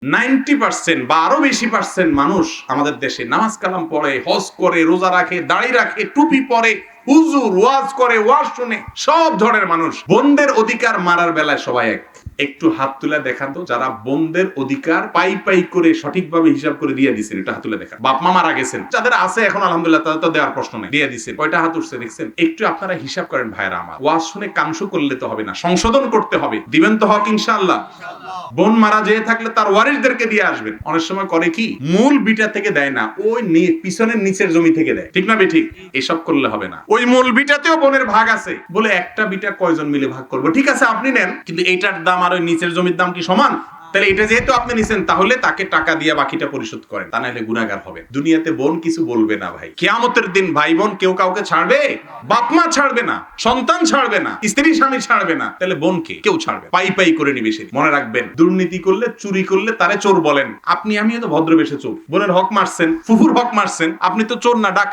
90% বা আরো বেশি পার্সেন্ট মানুষ আমাদের দেশে নামাজ কালাম পড়ে, হজ করে, রোজা রাখে, দাড়ি রাখে, টুপি পরে, হুজুর ওয়াজ করে, ওয়াজ শুনে, সব ধরনের মানুষ। বোনদের অধিকার মারার বেলায় সবাই এক। একটু হাত তুলে দেখান তো যারা বোনদের অধিকার পাই পাই করে সঠিকভাবে হিসাব করে দিয়ে দিচ্ছেন, এটা হাত তুলে দেখা। বাপ মা মারা গেছেন, যাদের আছে এখন আলহামদুলিল্লাহ তাদের তো দেওয়ার প্রশ্ন নেই, দিয়ে দিচ্ছেন। কয়টা হাত উঠছে দেখছেন? একটু আপনারা হিসাব করেন ভাইরা আমার। ওয়াজ শুনে কামসু করলে তো হবে না, সংশোধন করতে হবে। দিবেন তো হক ইনশাআল্লাহ? বোন মারা যেয়ে থাকলে তার ওয়ারিসদেরকে দিয়ে আসবেন। অনেক সময় করে কি, মূল বিটা থেকে দেয় না, ওই পিছনের নিচের জমি থেকে দেয়। ঠিক না বেঠিক? এসব করলে হবে না। ওই মূল বিটাতেও বোনের ভাগ আছে, বলে একটা বিটা কয়জন মিলে ভাগ করবো? ঠিক আছে আপনি নেন, কিন্তু এইটার দাম আর ওই নিচের জমির দাম কি সমান? তাহলে এটা যেহেতু আপনি নিছেন, তাহলে তাকে টাকা দিয়ে বাকিটা পরিশোধ করেন, তা নাহলে গুনাহগার হবে। দুনিয়াতে বোন কিছু বলবে না ভাই। কিয়ামতের দিন ভাই বোন কেউ কাউকে ছাড়বে? বাপ মা ছাড়বে না, সন্তান ছাড়বে না, স্ত্রী স্বামী ছাড়বে না, তাহলে বোনকে কেউ ছাড়বে? পাই পাই করে নিবে সে। মনে রাখবেন, দুর্নীতি করলে, চুরি করলে তারে চোর বলেন। আপনি আমিও তো ভদ্রবেশে চোর। বোনের হক মারছেন, ফুফুর হক মারছেন, আপনি তো চোর না, ডাকাত।